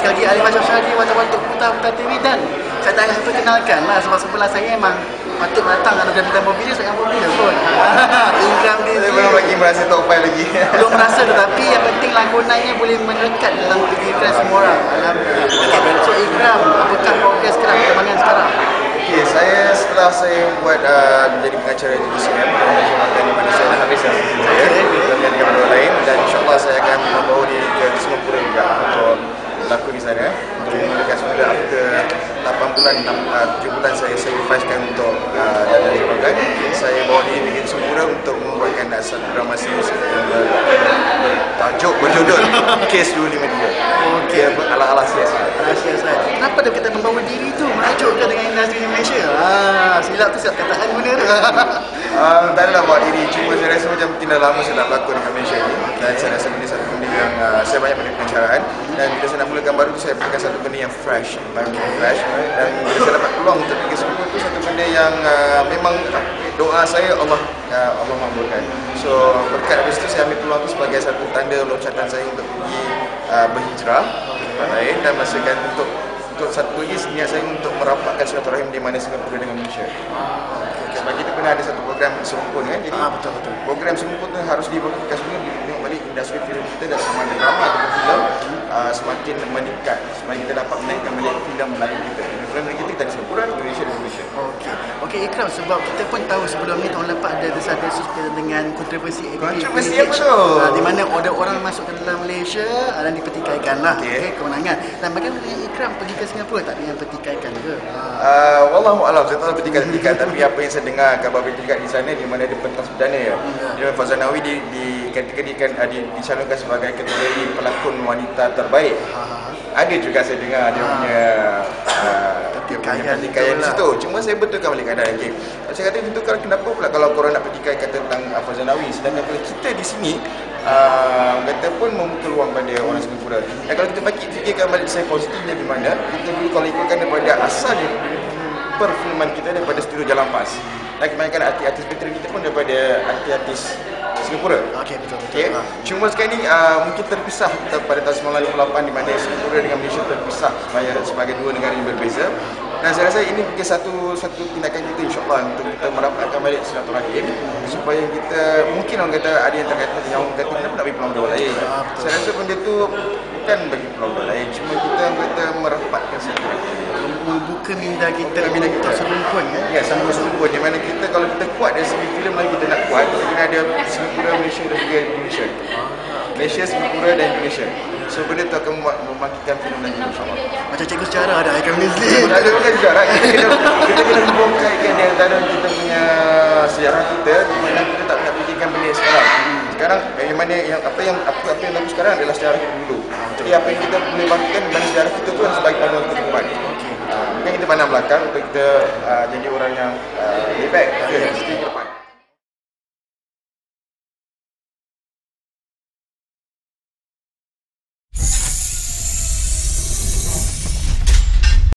sekali lagi Ali Macam Syahdi Watak-watak Putar TV. Dan saya tak akan perkenalkan lah, sebab sebelah saya memang patut datang kalau dalam mobil saya mobil pun. Ikram dia Saya belum lagi merasa top 5 lagi. belum merasa, tetapi yang penting lakonannya boleh melekat dalam pikiran semua orang. So Ikram, apakah progres Ikram perkembangan sekarang? Okey, setelah saya buat jadi pengacara di UCM di mana saya dah habis saya dengan orang lain, dan insyaAllah saya akan membawa diri ke Singapura juga untuk berlakon di sana. Untuk semula after 8 bulan, 7 bulan saya sacrificekan untuk dari program. Saya bawa diri pergi ke Singapura untuk membuatkan satu drama series bertajuk berjudul Kes 253. Okey, ala-ala siasat. Kenapa dia kita membawa diri tu merajuk ke dengan industri di Malaysia? Silap tu, silap kataan guna tu. Tak adalah bawa diri, cuma saya rasa macam mungkin dah lama saya nak berlakon dengan Malaysia ni, dan saya rasa benda satu benda yang saya banyak benda pencaraan, dan bila saya nak mulakan baru tu saya berikan satu benda yang fresh, dan bila saya dapat peluang untuk pergi Singapura tu satu benda yang memang doa saya Allah makbulkan. So berkat dari situ saya ambil peluang tu sebagai satu tanda loncatan saya untuk pergi berhijrah ke tempat lain, dan merasakan untuk satu lagi niat saya untuk merapatkan silaturahim di mana Singapura dengan Malaysia. Sebab kita pernah ada satu program serumpun kan, jadi betul. program serumpun tu harus diberlakukan semua, tengok balik industri filem kita dan sama ada drama ataupun filem semakin meningkat, supaya kita dapat menaikkan balik filem Melayu kita. Filem kita di Singapura, Indonesia dan Malaysia. Okey Ikram, sebab kita pun tahu sebelum ni tahun lepas ada desas-desus berkaitan dengan kontroversi Kontroversi apa tu? Di mana ada orang masuk ke dalam Malaysia dan dipertikaikan lah kewenangan. Dan bagaimana dengan Ikram pergi ke Singapura, tak ada yang pertikaikan ke? Wallahualam, saya tak tahu pertikaikan tapi apa yang saya dengar kabar bertikai di sana, di mana ada pentas perdana ya. Di mana Fazanawi dikategorikan dicalonkan sebagai kategori pelakon wanita terbaik. Ada juga saya dengar dia punya pertikaian di situ. Cuma saya betulkan balik keadaan. Okay. Saya kata itu kenapa pula kalau korang nak pertikaikan tentang Fazanawi, sedangkan kita di sini kata pun membuka ruang pada orang Singapura. Dan kalau kita fikirkan balik saya positifnya di mana kita dulu kalau ikutkan daripada asalnya perfilman kita daripada studio Jalan Pas, dan kebanyakan artis-artis veteran kita pun daripada artis-artis Singapura. Betul. Cuma sekarang ni mungkin terpisah pada tahun 1958 di mana Singapura dengan Malaysia terpisah sebagai dua negara yang berbeza. Dan saya rasa ini mungkin satu tindakan kita insyaAllah untuk kita merapatkan balik silaturahim, supaya kita, mungkin orang kata ada yang kata kenapa nak bagi peluang dua lain. Saya rasa benda tu bukan bagi peluang dua lain, cuma kita kata merapatkan silaturahim, membuka minda kita untuk serumpun ya, sama serumpun, di mana kita kalau kita kuat dari segi filem lagi kita nak kuat, kita kena ada Singapura, Malaysia dan juga Indonesia. Malaysia, Singapura dan Indonesia. So benda tu akan membangkitkan filem lagi insyaAllah. Macam cikgu sejarah ada Ikram Nizli. Ada bukan sejarah, kita kena membongkarkan di antara kita punya sejarah kita, di mana kita tak nak fikirkan benda sekarang. Sekarang apa yang laku sekarang adalah sejarah kita dulu. Jadi apa yang kita boleh bangkitkan dari sejarah kita tu sebagai panduan untuk depan. Bukan kita pandang belakang untuk kita jadi orang yang lebih baik.